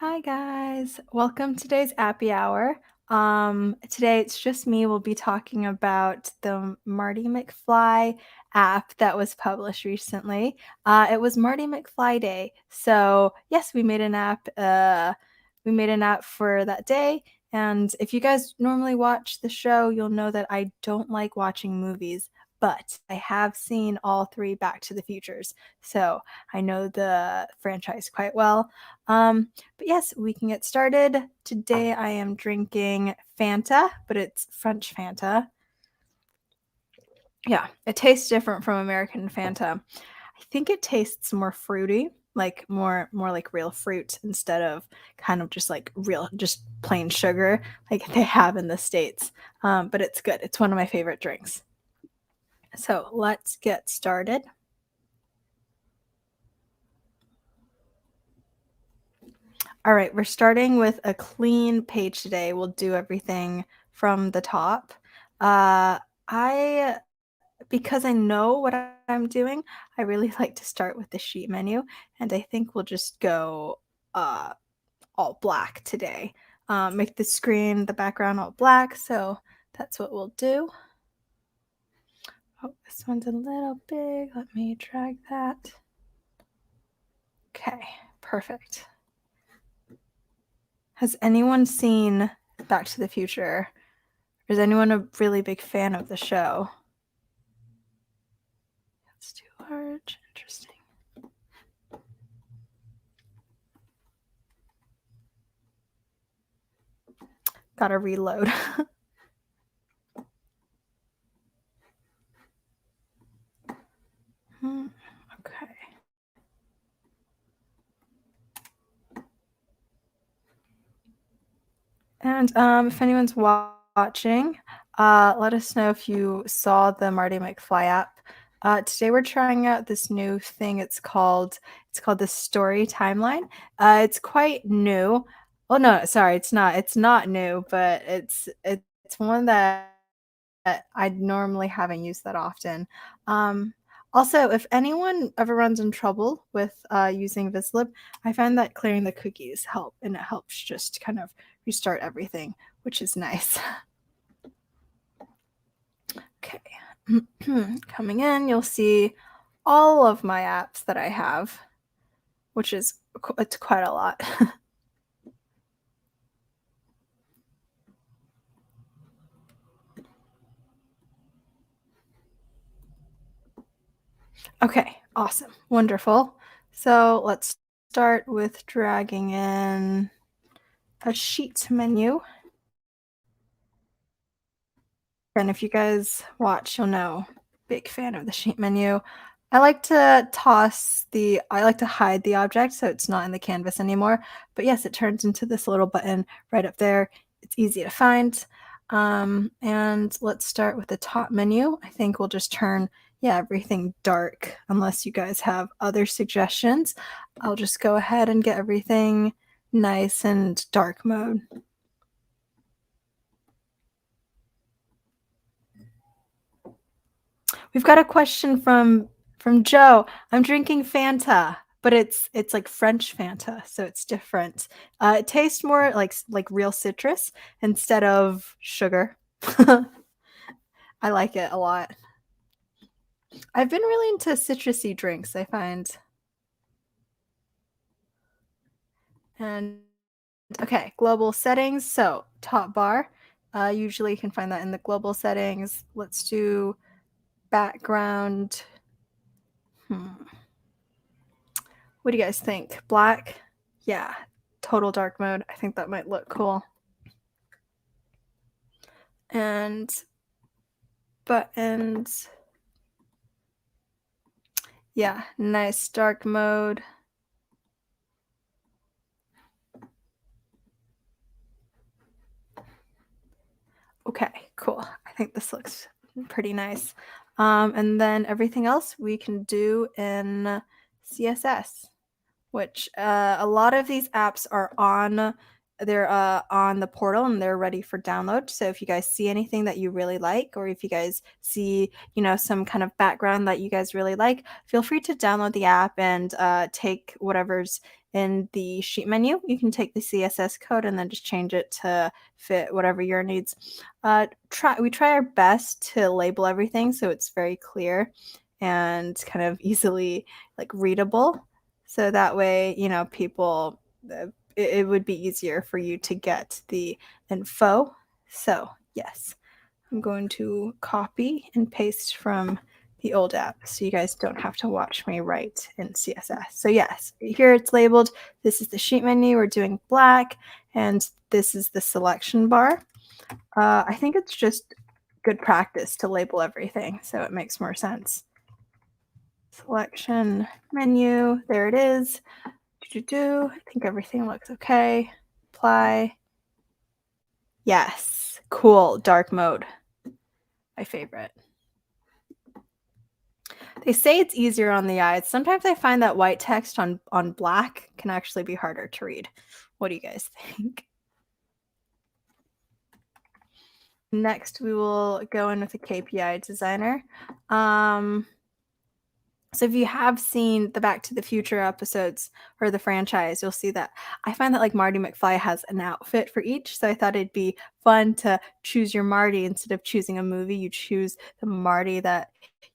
Hi guys, welcome to today's Appy Hour. Today it's just me. We'll be talking about the Marty McFly app that was published recently. It was Marty McFly Day, so yes, we made an app. We made an app for that day. And if you guys normally watch the show, you'll know that I don't like watching movies, but I have seen all three Back to the Futures, so I know the franchise quite well. But yes, we can get started. Today I am drinking Fanta, but it's French Fanta. Yeah, it tastes different from American Fanta. I think it tastes more fruity, like more like real fruit instead of kind of just like real just plain sugar like they have in the States. But it's good. It's one of my favorite drinks. So let's get started. All right, we're starting with a clean page today. We'll do everything from the top. I Because I know what I'm doing, I really like to start with the sheet menu, and I think we'll just go uh, all black today. Make the screen, the background all black, so that's what we'll do. Oh, this one's a little big. Let me drag that. Okay, perfect. Has anyone seen Back to the Future? Is anyone a really big fan of the show? That's too large. Interesting. Gotta reload. Okay. And if anyone's watching, let us know if you saw the Marty McFly app. Today we're trying out this new thing. It's called the Story Timeline. It's quite new. Well, no, sorry, it's not. It's not new, but it's one that I normally haven't used that often. Also, if anyone ever runs in trouble with using Vizlib, I find that clearing the cookies help, and it helps just kind of restart everything, which is nice. Okay, coming in, you'll see all of my apps that I have, which is it's quite a lot. Okay, awesome, wonderful. So let's start with dragging in a sheet menu. And if you guys watch, you'll know, big fan of the sheet menu. I like to hide the object so it's not in the canvas anymore. But yes, it turns into this little button right up there. It's easy to find. And let's start with the top menu. I think we'll just turn, everything dark unless you guys have other suggestions. I'll just go ahead and get everything nice and dark mode. We've got a question from Joe. I'm drinking Fanta, but it's like French Fanta, so it's different. It tastes more like real citrus instead of sugar. I like it a lot. I've been really into citrusy drinks, I find. And okay, global settings. So top bar. Usually you can find that in the global settings. Let's do background. What do you guys think? Black? Yeah, total dark mode. I think that might look cool. And buttons. Yeah, nice dark mode. Okay, cool. I think this looks pretty nice. And then everything else we can do in CSS, which a lot of these apps are on on the portal and they're ready for download. So if you guys see anything that you really like, or if you guys see, some kind of background that you guys really like, feel free to download the app and take whatever's in the sheet menu. You can take the CSS code and then just change it to fit whatever your needs. We try our best to label everything so it's very clear and kind of easily like readable. So that way, people, it would be easier for you to get the info. So yes, I'm going to copy and paste from the old app so you guys don't have to watch me write in CSS. So yes, here it's labeled. This is the sheet menu. We're doing black, and this is the selection bar. I think it's just good practice to label everything so it makes more sense. Selection menu, there it is. I think everything looks okay. Apply. Yes, cool, dark mode. My favorite. They say it's easier on the eyes. Sometimes I find that white text on black can actually be harder to read. What do you guys think? Next, we will go in with the Kpi Designer. So if you have seen the Back to the Future episodes or the franchise, you'll see that I find that like Marty McFly has an outfit for each. So I thought it'd be fun to choose your Marty instead of choosing a movie. You choose the Marty that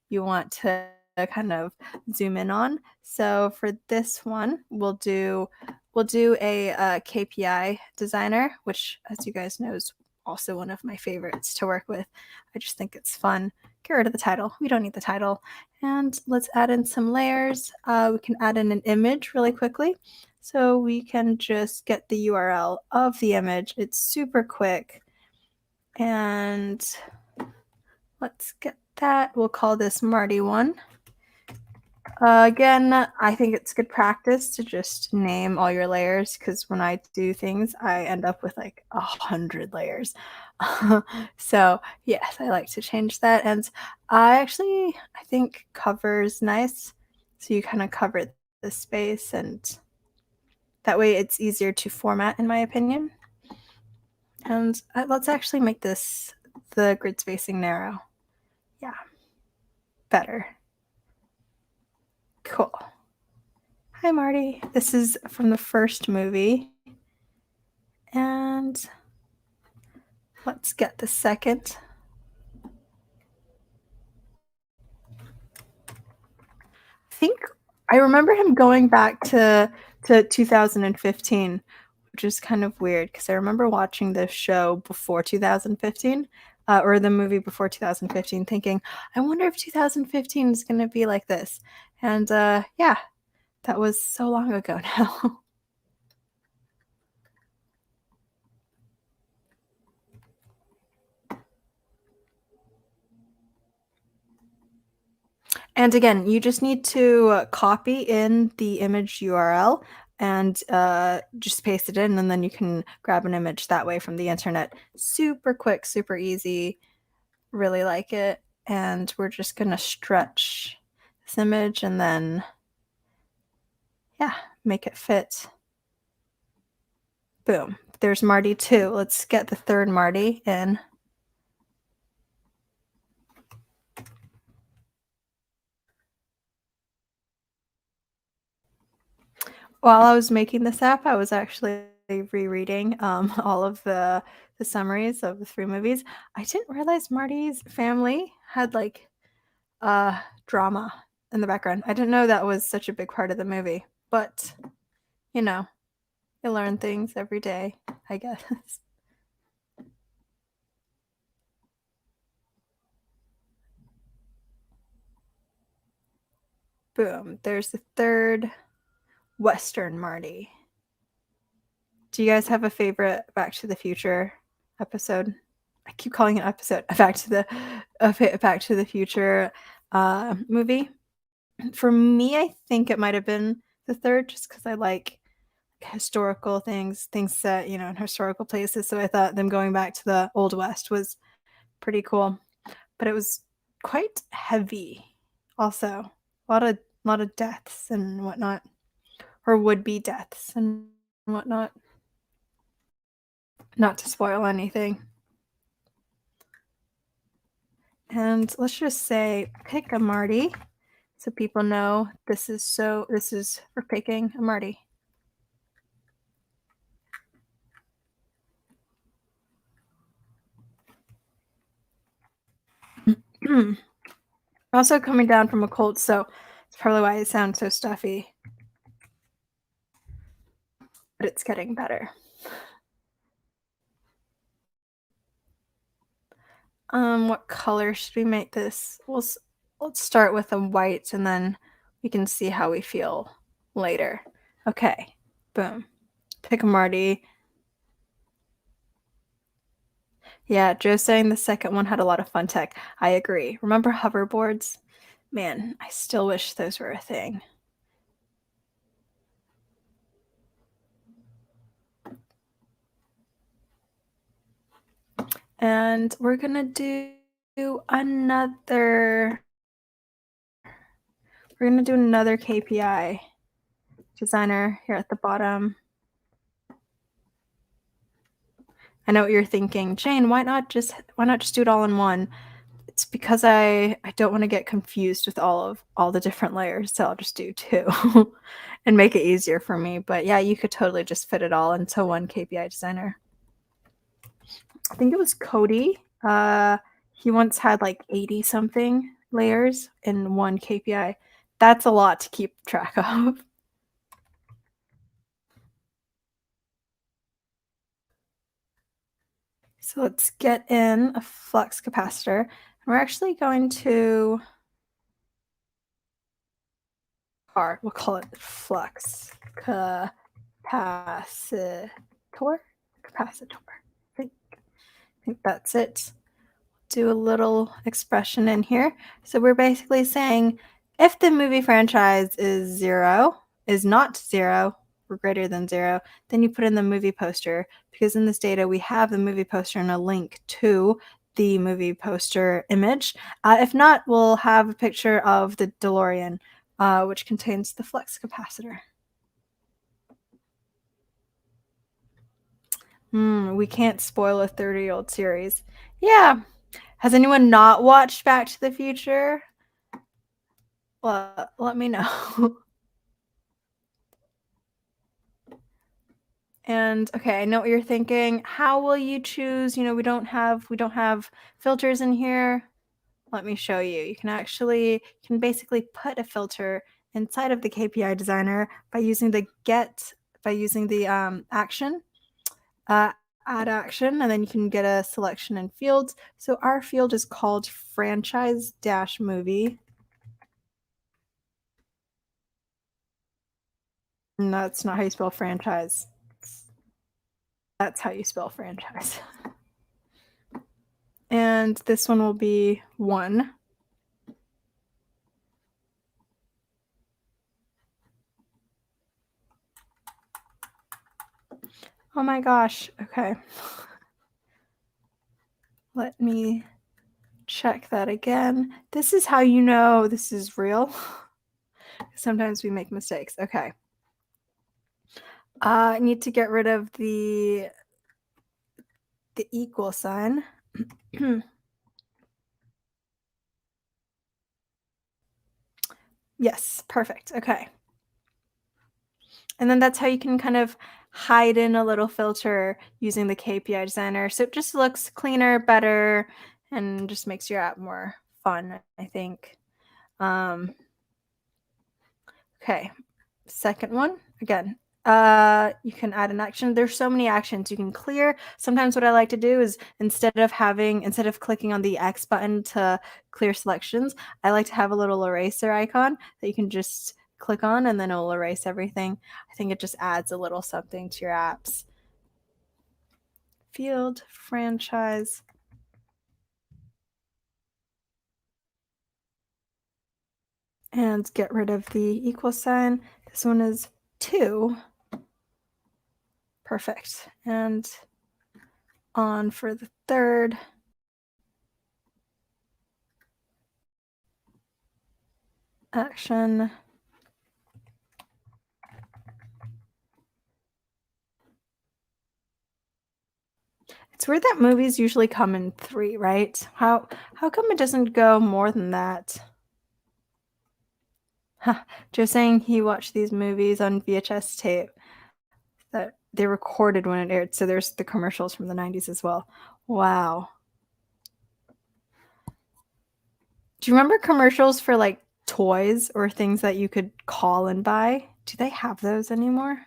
you want to kind of zoom in on. So for this one, we'll do a KPI Designer, which, as you guys know, is also one of my favorites to work with. I just think it's fun. Get rid of the title. We don't need the title. And let's add in some layers. We can add in an image really quickly. So we can just get the URL of the image. It's super quick. And let's get that. We'll call this Marty1. Again, I think it's good practice to just name all your layers, because when I do things, I end up with like 100 layers. So yes, I like to change that. And I think cover is nice. So you kind of cover the space, and that way it's easier to format, in my opinion. And let's actually make the grid spacing narrow. Yeah, better. Cool. Hi, Marty. This is from the first movie. And let's get the second. I think I remember him going back to 2015, which is kind of weird because I remember watching this show before 2015, or the movie before 2015, thinking, I wonder if 2015 is going to be like this. And yeah, that was so long ago now. And again, you just need to copy in the image URL and just paste it in, and then you can grab an image that way from the internet. Super quick, super easy. Really like it. And we're just going to stretch this image and then, yeah, make it fit. Boom. There's Marty 2. Let's get the third Marty in. While I was making this app, I was actually rereading all of the summaries of the 3 movies. I didn't realize Marty's family had like drama in the background. I didn't know that was such a big part of the movie, but you learn things every day, I guess. Boom. There's the third Western Marty. Do you guys have a favorite Back to the Future episode? I keep calling it episode. Back to the Future movie. For me, I think it might have been the third, just because I like historical things set, in historical places. So I thought them going back to the Old West was pretty cool. But it was quite heavy also. A lot of deaths and whatnot. Or would-be deaths and whatnot. Not to spoil anything. And let's just say pick a Marty so people know this is for picking a Marty. I'm also coming down from a cold, so it's probably why it sounds so stuffy. But it's getting better. What color should we make this? Let's start with a white and then we can see how we feel later. Okay, boom. Pick a Marty. Yeah, Joe's saying the second one had a lot of fun tech. I agree. Remember hoverboards? Man, I still wish those were a thing. And we're gonna do another Kpi Designer here at the bottom. I know what you're thinking, Jane, why not just do it all in one? It's because I don't want to get confused with all the different layers, so I'll just do two and make it easier for me. But yeah, you could totally just fit it all into one Kpi Designer. I think it was Cody. He once had like 80 something layers in one Kpi. That's a lot to keep track of. So let's get in a flux capacitor. And we're actually going to we'll call it flux capacitor. I think that's it. Do a little expression in here. So we're basically saying if the movie franchise is not zero, or greater than 0, then you put in the movie poster, because in this data we have the movie poster and a link to the movie poster image. If not, we'll have a picture of the DeLorean, which contains the flux capacitor. We can't spoil a 30-year-old series. Yeah. Has anyone not watched Back to the Future? Well, let me know. And okay, I know what you're thinking. How will you choose? We don't have filters in here. Let me show you. You can basically put a filter inside of the Kpi Designer by using the action, add action, and then you can get a selection in fields. So our field is called franchise-movie. And that's not how you spell franchise. That's how you spell franchise. And this one will be 1. Oh my gosh. Okay. Let me check that again. This is how you know this is real. Sometimes we make mistakes. Okay. I need to get rid of the equal sign. Yes, perfect. Okay. And then that's how you can kind of hide in a little filter using the Kpi Designer. So it just looks cleaner, better, and just makes your app more fun, I think. Okay, second one. Again, you can add an action. There's so many actions you can clear. Sometimes what I like to do is instead of clicking on the X button to clear selections, I like to have a little eraser icon that you can just click on and then it will erase everything. I think it just adds a little something to your apps. Field, franchise. And get rid of the equal sign. This one is 2. Perfect. And on for the third. Action. It's weird that movies usually come in 3, right? How come it doesn't go more than that? Just saying he watched these movies on VHS tape that they recorded when it aired. So there's the commercials from the 90s as well. Wow. Do you remember commercials for, like, toys or things that you could call and buy? Do they have those anymore?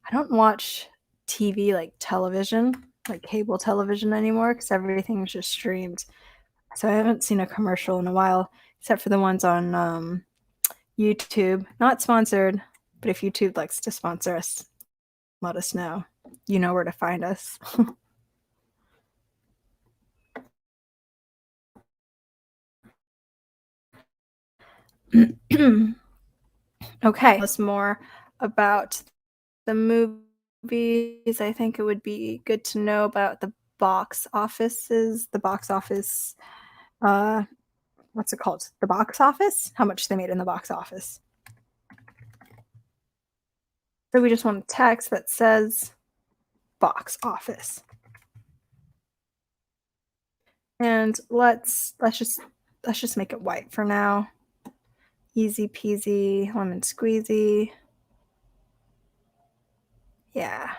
I don't watch TV, like television, like cable television anymore because everything's just streamed. So I haven't seen a commercial in a while, except for the ones on YouTube. Not sponsored, but if YouTube likes to sponsor us, let us know. You know where to find us. Okay, let's more about the movies. I think it would be good to know about the box offices, the box office, uh, what's it called? The box office? How much they made in the box office. So we just want a text that says box office. And let's just make it white for now. Easy peasy, lemon squeezy. Yeah.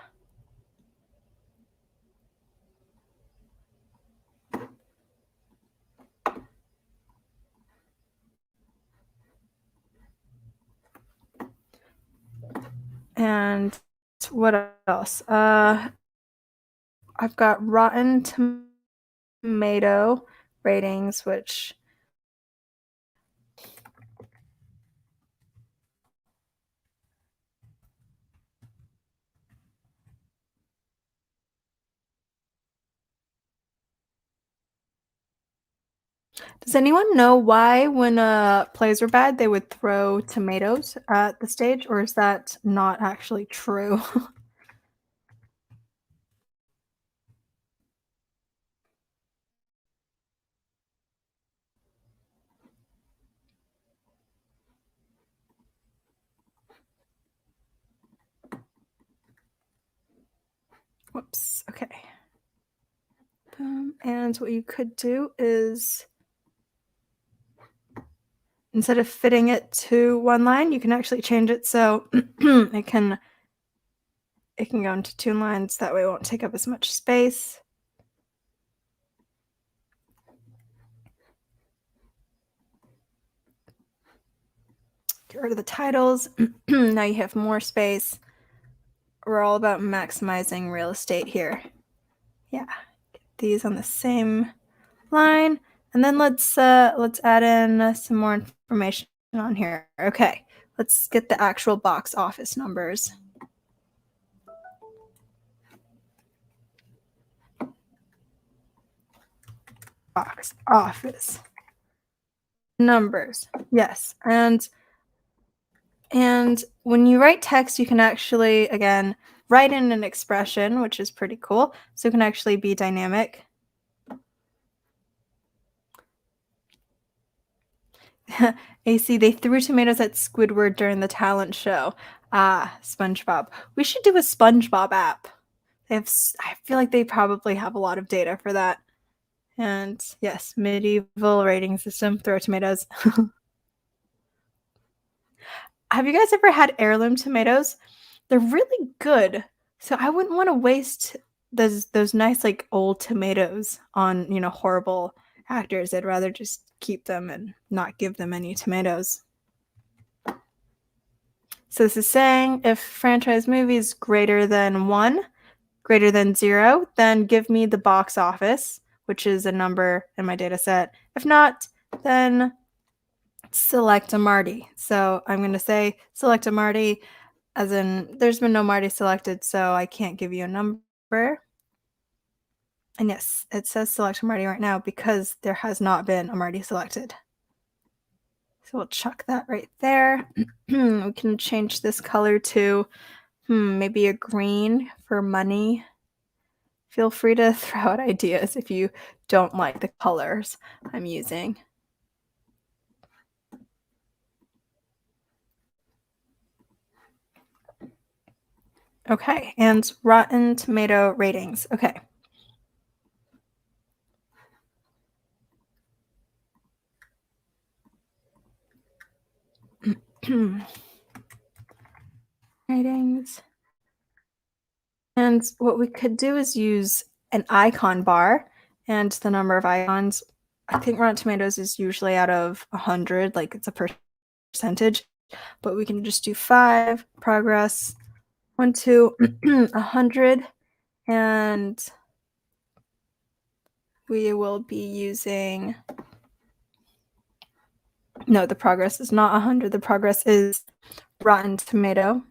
And what else? I've got Rotten Tomato ratings, which does anyone know why when plays are bad they would throw tomatoes at the stage, or is that not actually true? Whoops. Okay. And what you could do is instead of fitting it to one line, you can actually change it so it can go into two lines. That way it won't take up as much space. Get rid of the titles. Now you have more space. We're all about maximizing real estate here. Yeah, get these on the same line, and then let's add in some more information on here. Okay, let's get the actual box office numbers. Box office numbers. Yes, and when you write text, you can actually again write in an expression, which is pretty cool. So it can actually be dynamic. AC, they threw tomatoes at Squidward during the talent show. Ah, SpongeBob. We should do a SpongeBob app. I feel like they probably have a lot of data for that. And yes, medieval rating system, throw tomatoes. Have you guys ever had heirloom tomatoes? They're really good. So I wouldn't want to waste those nice like old tomatoes on, horrible actors. I'd rather just keep them and not give them any tomatoes. So this is saying if franchise movie is greater than 1, greater than 0, then give me the box office, which is a number in my data set. If not, then select a Marty. So I'm going to say select a Marty, as in there's been no Marty selected, so I can't give you a number. And yes, it says select a Marty right now because there has not been a Marty selected. So we'll chuck that right there. We can change this color to maybe a green for money. Feel free to throw out ideas if you don't like the colors I'm using. Okay, and Rotten Tomato ratings. Okay. Ratings. And what we could do is use an icon bar and the number of icons. I think Rotten Tomatoes is usually out of 100, like it's a percentage, but we can just do 5, progress, 1 to 100, and we will be using, no, the progress is not 100, the progress is Rotten Tomato,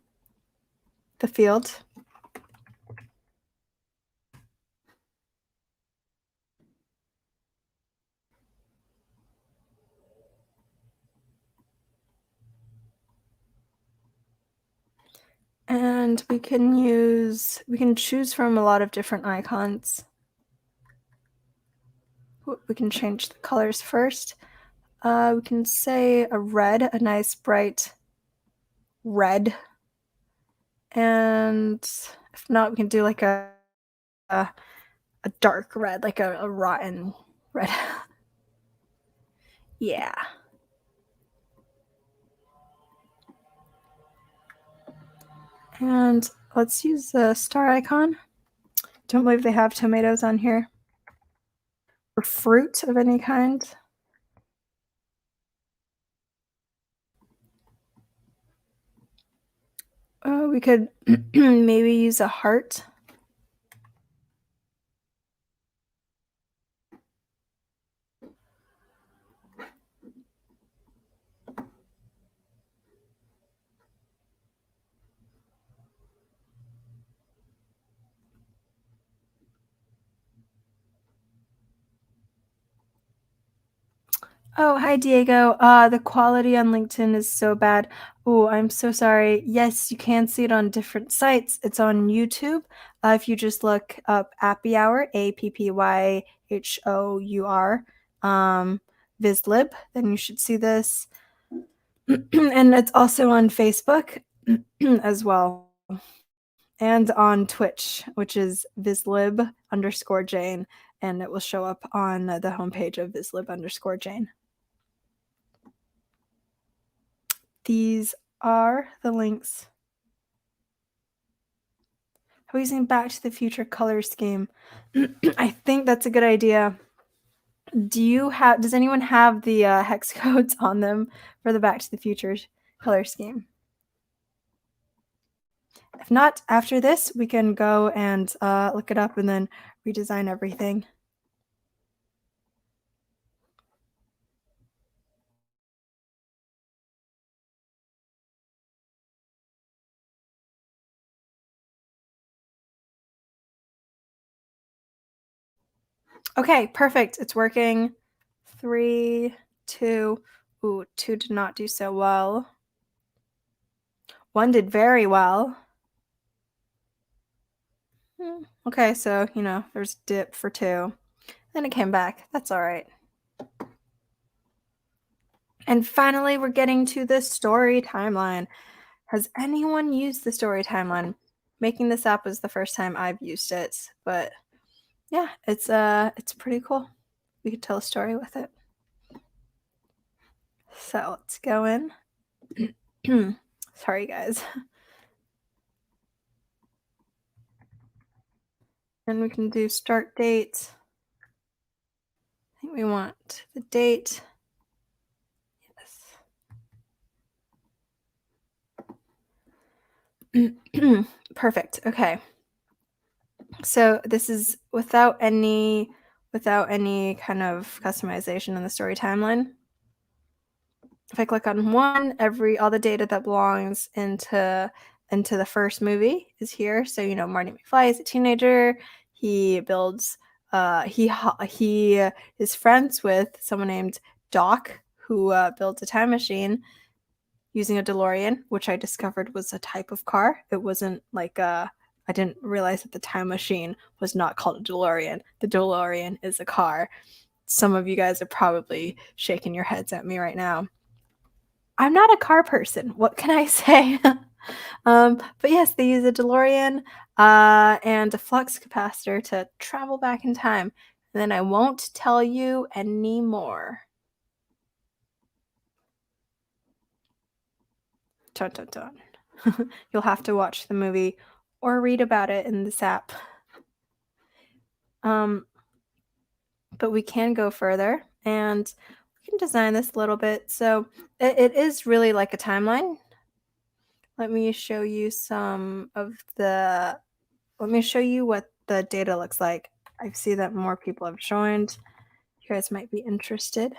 the field. And we can choose from a lot of different icons. We can change the colors first. We can say a red, a nice bright red. And if not, we can do like a dark red, like a rotten red. Yeah. And let's use the star icon. Don't believe they have tomatoes on here. Or fruit of any kind. We could maybe use a heart. Oh, hi, Diego. The quality on LinkedIn is so bad. Oh, I'm so sorry. Yes, you can see it on different sites. It's on YouTube. If you just look up Appy Hour, Appyhour, Vizlib, then you should see this. And it's also on Facebook as well. And on Twitch, which is Vizlib_Jane, and it will show up on the homepage of Vizlib_Jane. These are the links. How are we using Back to the Future color scheme? I think that's a good idea. Does anyone have the hex codes on them for the Back to the Future color scheme? If not, after this, we can go and look it up and then redesign everything. Okay, perfect. It's working. 3, 2. Ooh, 2 did not do so well. 1 did very well. Okay, so, there's dip for 2. Then it came back. That's all right. And finally, we're getting to the story timeline. Has anyone used the story timeline? Making this app was the first time I've used it, but yeah, it's pretty cool. We could tell a story with it. So let's go in. Sorry, guys. And we can do start date. I think we want the date. Yes. Perfect. Okay. So this is without any kind of customization in the story timeline. If I click on 1, all the data that belongs into the first movie is here. So Marty McFly is a teenager. He builds. He is friends with someone named Doc, who builds a time machine using a DeLorean, which I discovered was a type of car. It wasn't like I didn't realize that the time machine was not called a DeLorean. The DeLorean is a car. Some of you guys are probably shaking your heads at me right now. I'm not a car person. What can I say? But yes, they use a DeLorean and a flux capacitor to travel back in time. And then I won't tell you anymore. Dun, dun, dun. You'll have to watch the movie or read about it in this app. But we can go further. And we can design this a little bit. So it is really like a timeline. Let me show you let me show you what the data looks like. I see that more people have joined. You guys might be interested.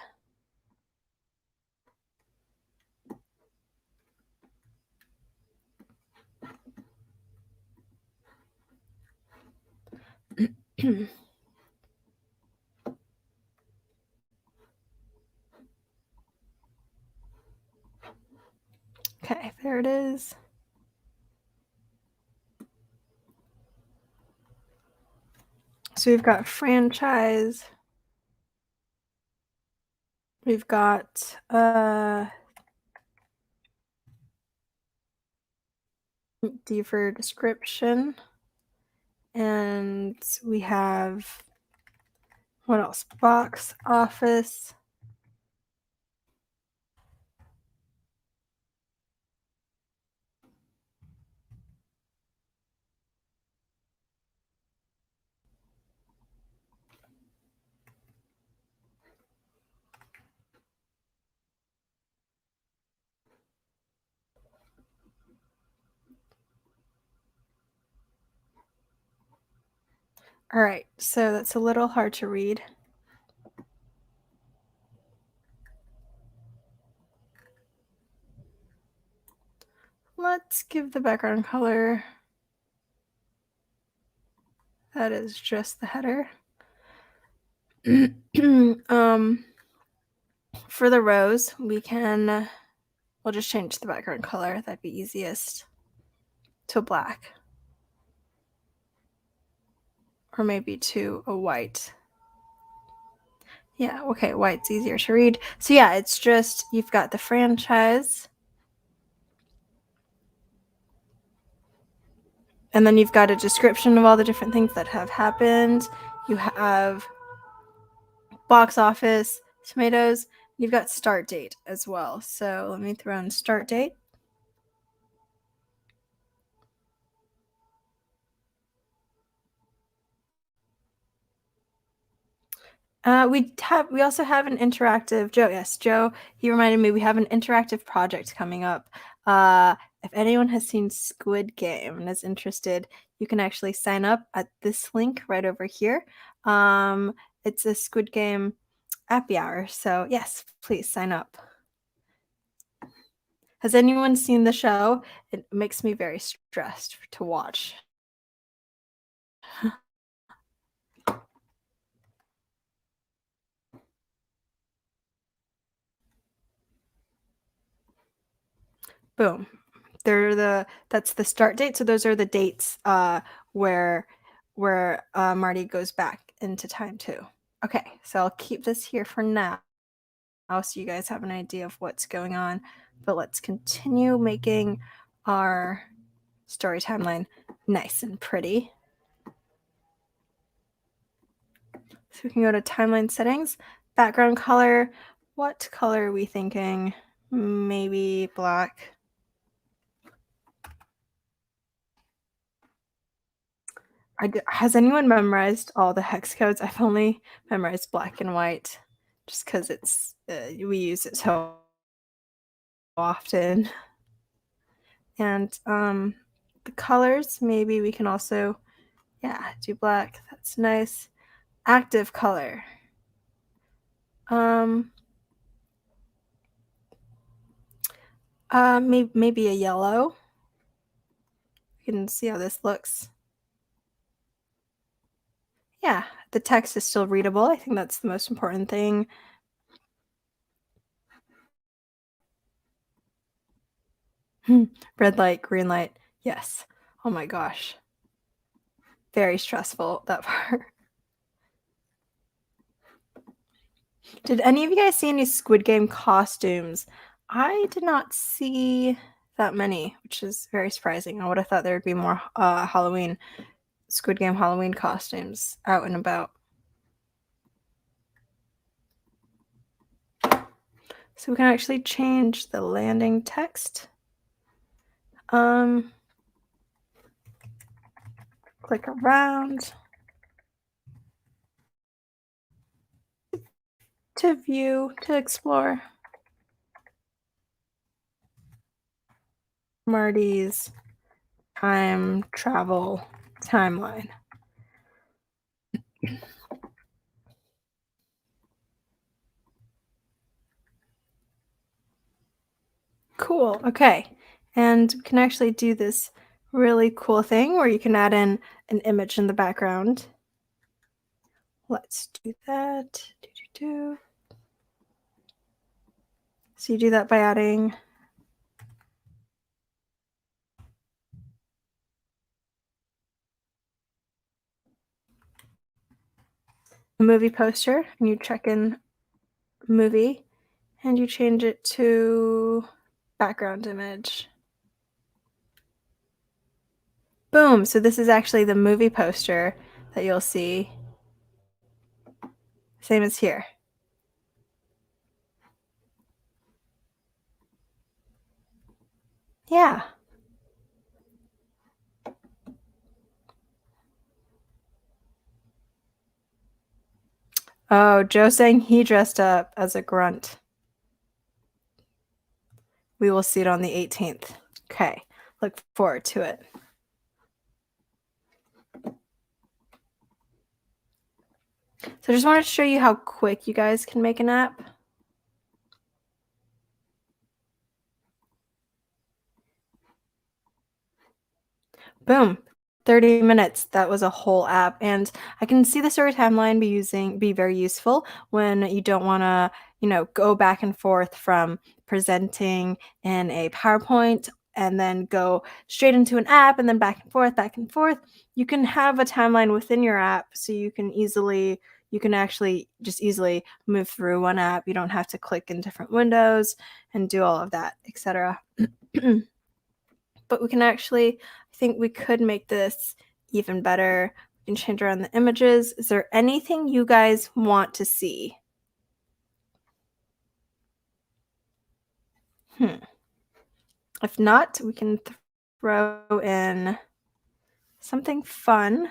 Okay, there it is. So we've got franchise. We've got defer description. And we have, what else? Box office. All right, so that's a little hard to read. Let's give the background color. That is just the header. For the rows, we'll just change the background color. That'd be easiest to black. Or maybe to a white. Yeah, okay, white's easier to read. So yeah, it's just, you've got the franchise. And then you've got a description of all the different things that have happened. You have box office, tomatoes. You've got start date as well. So let me throw in start date. We also have an interactive Joe. Yes, Joe. He reminded me we have an interactive project coming up. If anyone has seen Squid Game and is interested, you can actually sign up at this link right over here. It's a Squid Game Appy Hour. So yes, please sign up. Has anyone seen the show? It makes me very stressed to watch. Boom. That's the start date. So those are the dates where Marty goes back into time too. Okay, so I'll keep this here for now so you guys have an idea of what's going on. But let's continue making our story timeline nice and pretty. So we can go to timeline settings, background color. What color are we thinking? Maybe black. Has anyone memorized all the hex codes? I've only memorized black and white just because it's we use it so often. And the colors, maybe we can also, yeah, do black. That's nice. Active color. Maybe a yellow. You can see how this looks. Yeah, the text is still readable. I think that's the most important thing. Red light, green light. Yes. Oh my gosh. Very stressful, that part. Did any of you guys see any Squid Game costumes? I did not see that many, which is very surprising. I would have thought there would be more Squid Game Halloween costumes out and about. So we can actually change the landing text. Click around. to view, to explore Marty's time travel timeline. Cool. Okay. And we can actually do this really cool thing where you can add in an image in the background. Let's do that. So you do that by adding a movie poster, and you check in movie, and you change it to background image. Boom! So this is actually the movie poster that you'll see. Same as here. Yeah. Oh, Joe's saying he dressed up as a grunt. We will see it on the 18th. Okay, look forward to it. So I just wanted to show you how quick you guys can make an app. Boom. 30 minutes. That was a whole app. And I can see the story timeline be very useful when you don't want to, go back and forth from presenting in a PowerPoint and then go straight into an app and then back and forth, back and forth. You can have a timeline within your app so you can actually just easily move through one app. You don't have to click in different windows and do all of that, etc. But we can actually, I think we could make this even better. We can change around the images. Is there anything you guys want to see? If not, we can throw in something fun,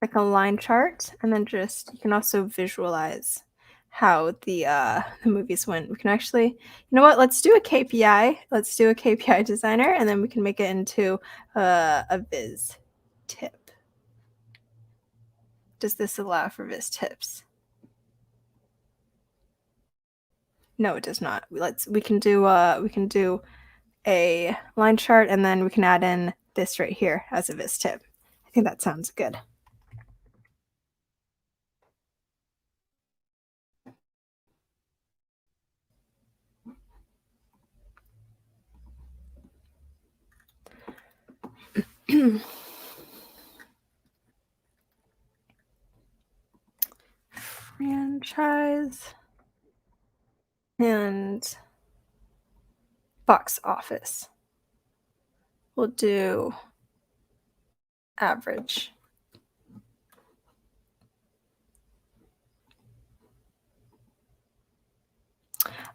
like a line chart, and then you can also visualize how the movies went. We can actually, you know what? Let's do a KPI. Let's do a Kpi Designer, and then we can make it into a Viz tip. Does this allow for Viz tips? No, it does not. We can do a line chart, and then we can add in this right here as a Viz tip. I think that sounds good. Franchise and box office. We'll do average.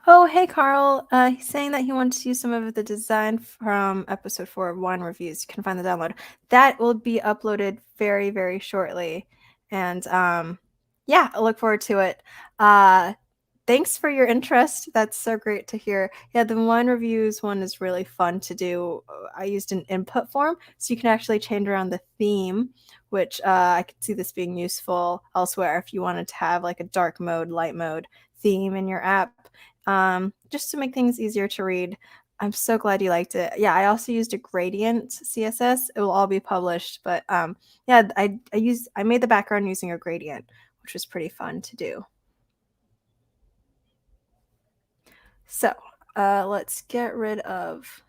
Oh, hey, Carl. He's saying that he wants to use some of the design from episode 4 of Wine Reviews. You can find the download. That will be uploaded very, very shortly. And yeah, I look forward to it. Thanks for your interest. That's so great to hear. Yeah, the Wine Reviews one is really fun to do. I used an input form, so you can actually change around the theme, which I could see this being useful elsewhere if you wanted to have like a dark mode, light mode theme in your app. Just to make things easier to read. I'm so glad you liked it. Yeah, I also used a gradient CSS. It will all be published, but yeah, I made the background using a gradient, which was pretty fun to do. So let's get rid of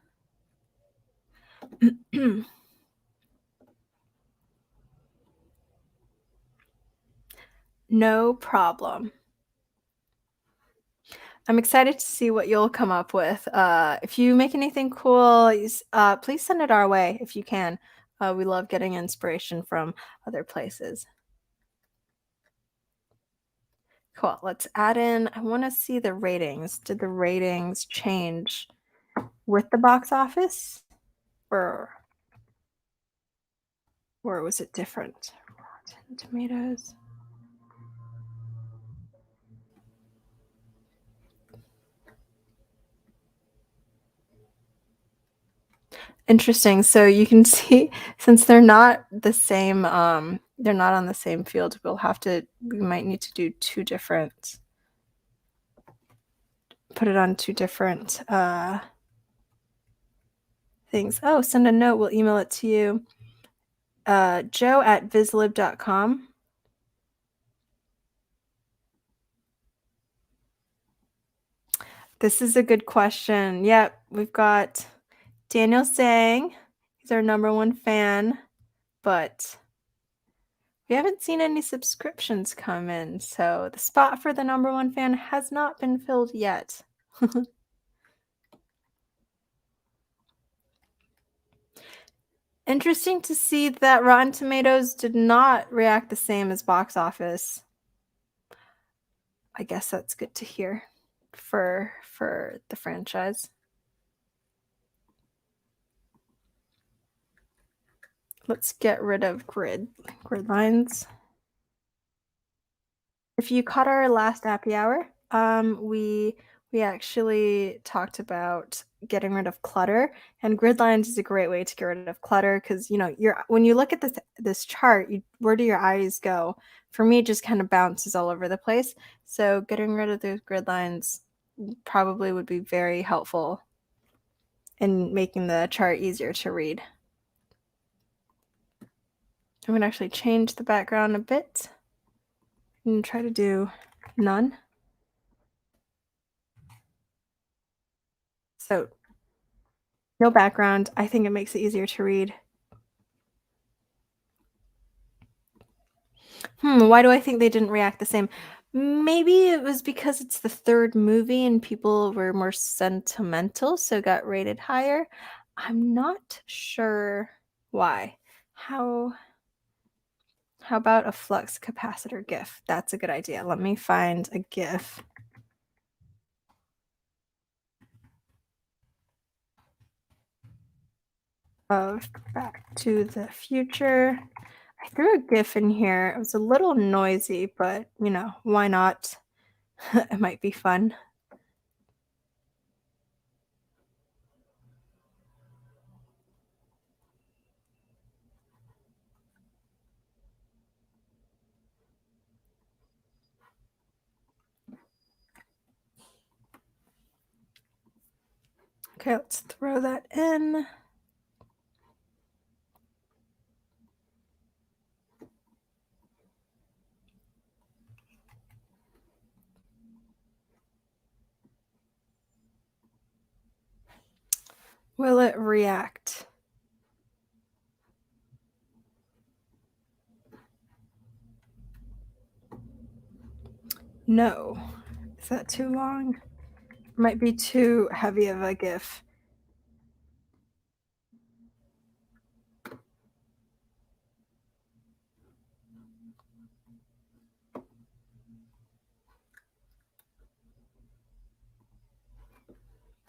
no problem. I'm excited to see what you'll come up with. If you make anything cool, please send it our way if you can. We love getting inspiration from other places. Cool. Let's add in, I want to see the ratings. Did the ratings change with the box office? Or was it different? Rotten Tomatoes. Interesting. So you can see, since they're not the same, they're not on the same field, we might need to do put it on two different things. Oh, send a note. We'll email it to you. Joe@vizlib.com. This is a good question. Yep, we've got Daniel saying he's our #1 fan, but we haven't seen any subscriptions come in, so the spot for the #1 fan has not been filled yet. Interesting to see that Rotten Tomatoes did not react the same as box office. I guess that's good to hear for the franchise. Let's get rid of grid lines. If you caught our last Appy Hour, we actually talked about getting rid of clutter, and grid lines is a great way to get rid of clutter because when you look at this chart, where do your eyes go? For me, it just kind of bounces all over the place. So getting rid of those grid lines probably would be very helpful in making the chart easier to read. I'm going to actually change the background a bit and try to do none. So no background. I think it makes it easier to read. Why do I think they didn't react the same? Maybe it was because it's the third movie and people were more sentimental, so got rated higher. I'm not sure why. How about a Flux Capacitor Gif? That's a good idea. Let me find a GIF. Of Back to the Future. I threw a GIF in here. It was a little noisy, but why not? It might be fun. Okay, let's throw that in. Will it react? No. Is that too long? Might be too heavy of a GIF.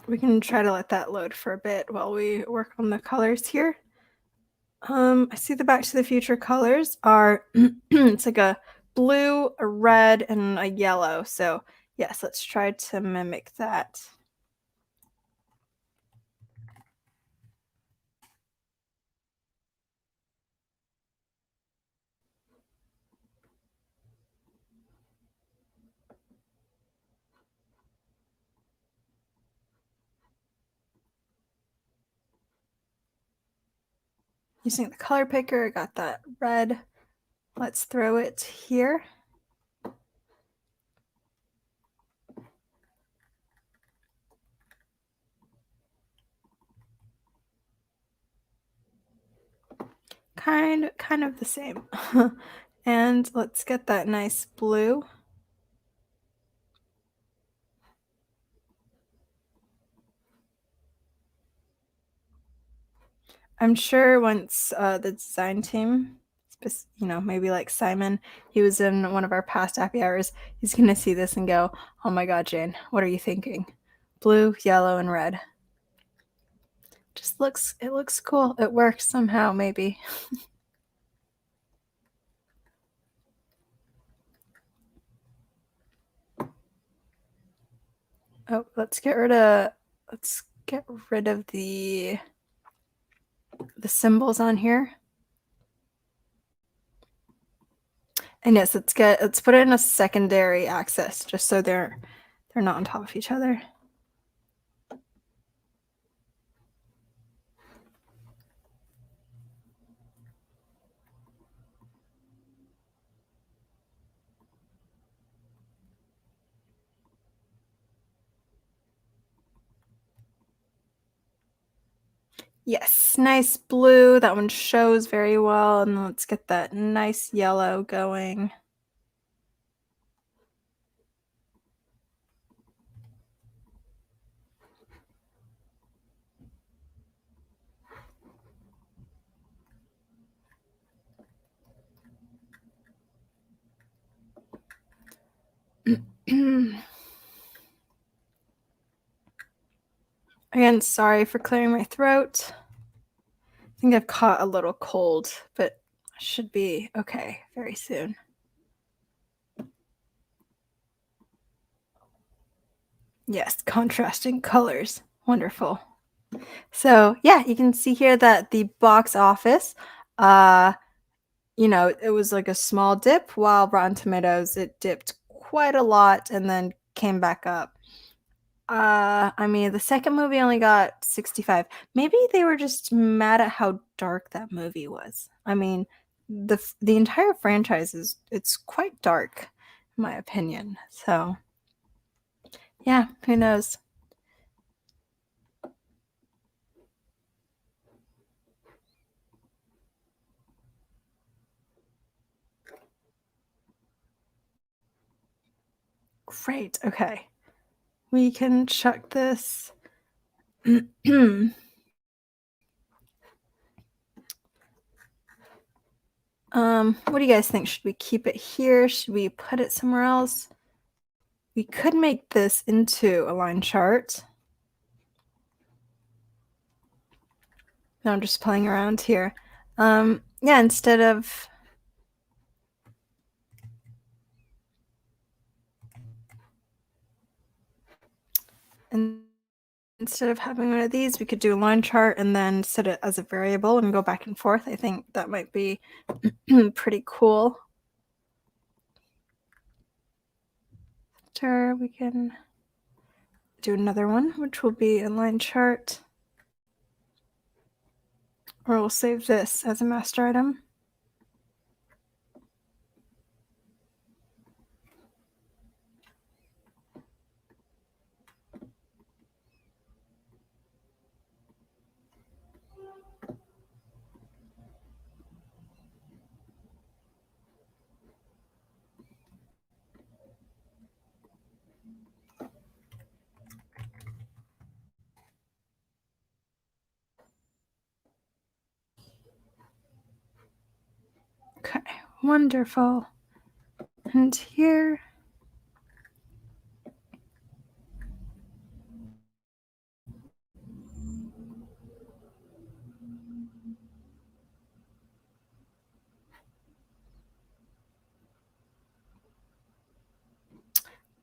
We can try to let that load for a bit while we work on the colors here. I see the Back to the Future colors are it's like a blue, a red, and a yellow. So yes, let's try to mimic that. Using the color picker, I got that red. Let's throw it here. Kind of the same. And let's get that nice blue. I'm sure once the design team, maybe like Simon, he was in one of our past Appy Hours, he's going to see this and go, oh my God, Jane, what are you thinking? Blue, yellow, and red. It looks cool. It works somehow, maybe. Oh, let's get rid of the the symbols on here. And yes, let's put it in a secondary axis just so they're not on top of each other. Yes, nice blue. That one shows very well. And let's get that nice yellow going. Again, sorry for clearing my throat. I think I've caught a little cold, but I should be okay very soon. Yes, contrasting colors. Wonderful. So yeah, you can see here that the box office, it was like a small dip, while Rotten Tomatoes, it dipped quite a lot and then came back up. I mean, the second movie only got 65. Maybe they were just mad at how dark that movie was. I mean, the entire franchise it's quite dark, in my opinion. So, yeah, who knows? Great. Okay. We can chuck this. What do you guys think? Should we keep it here? Should we put it somewhere else? We could make this into a line chart. No, I'm just playing around here. Yeah, instead of having one of these, we could do a line chart and then set it as a variable and go back and forth. I think that might be pretty cool. Sure, we can do another one, which will be a line chart. Or we'll save this as a master item. Okay, wonderful. And here,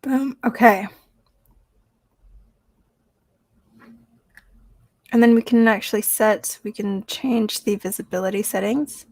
boom. Okay. And then we can actually we can change the visibility settings.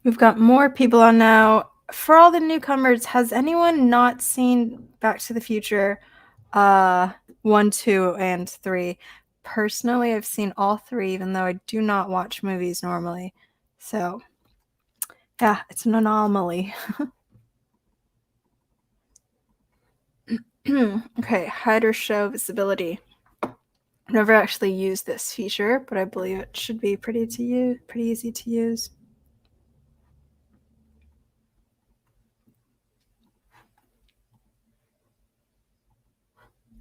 We've got more people on now. For all the newcomers, has anyone not seen Back to the Future 1, 2, and 3? Personally, I've seen all 3, even though I do not watch movies normally. So, yeah, it's an anomaly. Okay, hide or show visibility. I've never actually used this feature, but I believe it should be pretty easy to use.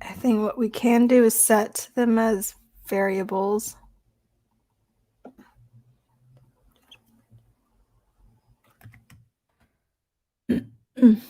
I think what we can do is set them as variables. Mm.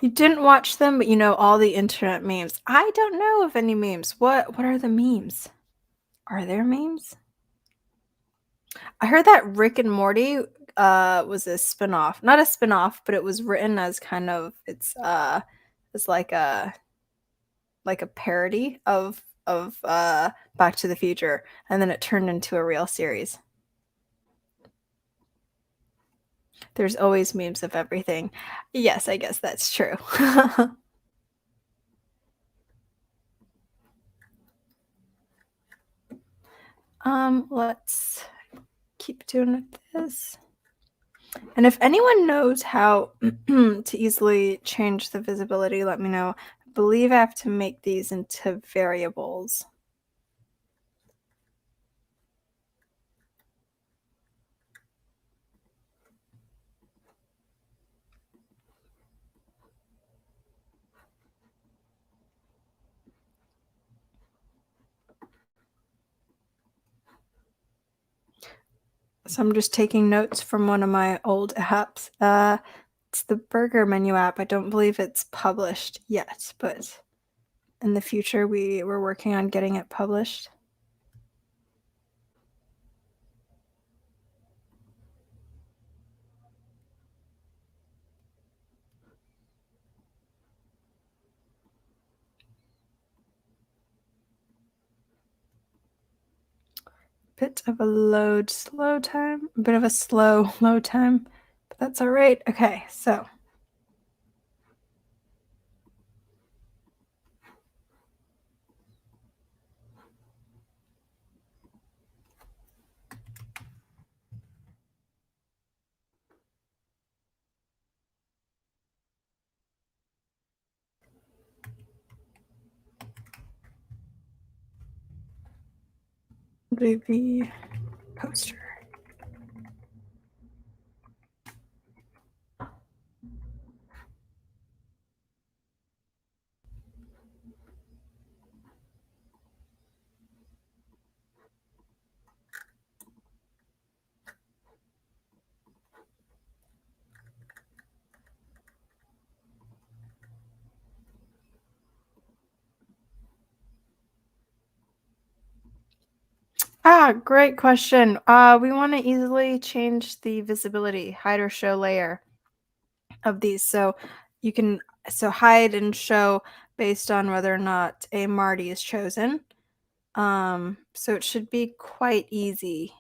You didn't watch them, but you know all the internet memes. I don't know of any memes. What are the memes? Are there memes? I heard that Rick and Morty was a spin-off. Not a spin-off, but it was written as kind of it's like a parody of Back to the Future, and then it turned into a real series. There's always memes of everything. Yes, I guess that's true. Let's keep doing this. And if anyone knows how to easily change the visibility, let me know. I believe I have to make these into variables. So I'm just taking notes from one of my old apps. It's the burger menu app. I don't believe it's published yet, but in the future we're working on getting it published. Bit of a slow time, a bit of a slow load time, but that's all right. Okay, so the poster. Great question. We want to easily change the visibility, hide or show layer of these. So you can hide and show based on whether or not a Marty is chosen. So it should be quite easy.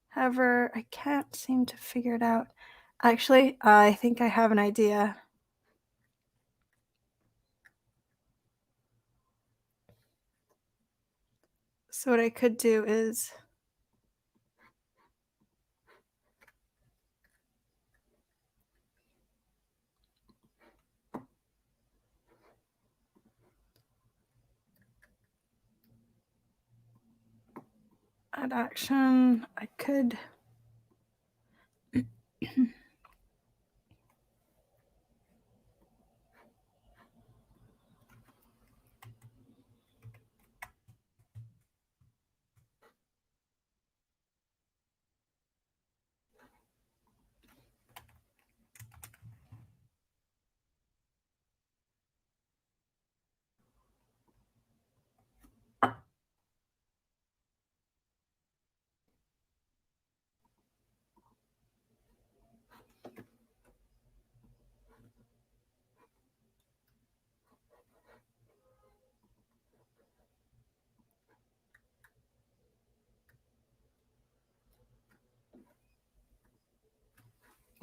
However, I can't seem to figure it out. Actually, I think I have an idea. So what I could do is add action. I could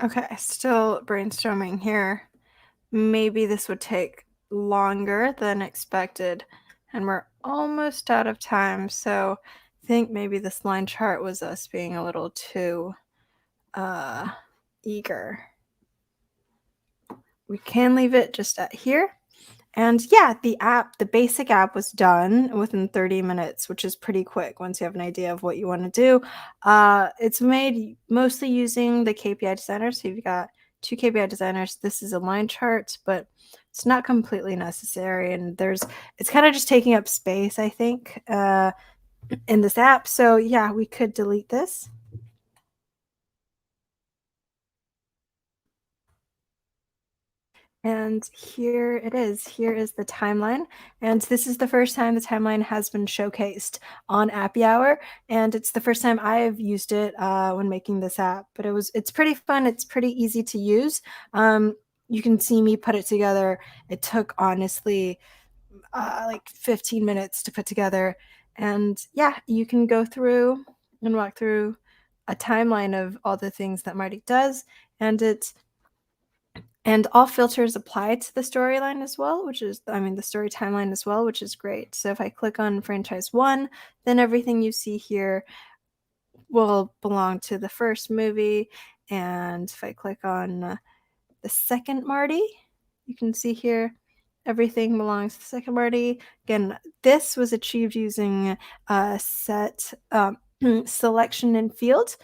Okay, still brainstorming here. Maybe this would take longer than expected, and we're almost out of time. So I think maybe this line chart was us being a little too eager. We can leave it just at here, And yeah, the basic app was done within 30 minutes, which is pretty quick once you have an idea of what you want to do. It's made mostly using the Kpi Designer. So you've got two Kpi Designers. This is a line chart, but it's not completely necessary. And it's kind of just taking up space, I think, in this app. So yeah, we could delete this. And here it is. Here is the timeline. And this is the first time the timeline has been showcased on Appy Hour. And it's the first time I've used it when making this app. But it's pretty fun. It's pretty easy to use. You can see me put it together. It took, honestly, like 15 minutes to put together. And yeah, you can go through and walk through a timeline of all the things that Marty does. And all filters apply to the storyline as well, the story timeline as well, which is great. So if I click on franchise 1, then everything you see here will belong to the first movie. And if I click on the second Marty, you can see here everything belongs to the second Marty. Again, this was achieved using set selection and field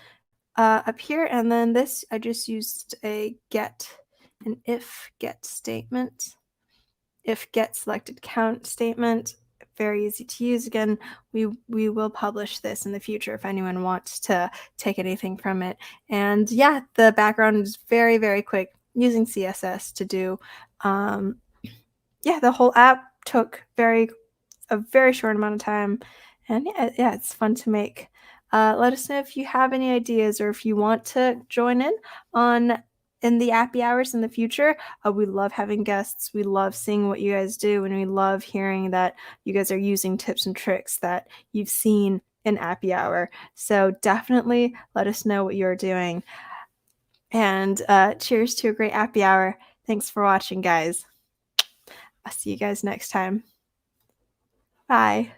up here. And then this, I just used an if get statement, if get selected count statement. Very easy to use. Again, we will publish this in the future if anyone wants to take anything from it. And yeah, the background is very, very quick using CSS to do. Yeah, the whole app took a very short amount of time. And yeah, it's fun to make. Let us know if you have any ideas or if you want to join in the Appy Hours in the future. We love having guests. We love seeing what you guys do, and we love hearing that you guys are using tips and tricks that you've seen in Appy Hour. So definitely let us know what you're doing. And cheers to a great Appy Hour. Thanks for watching, guys. I'll see you guys next time. Bye.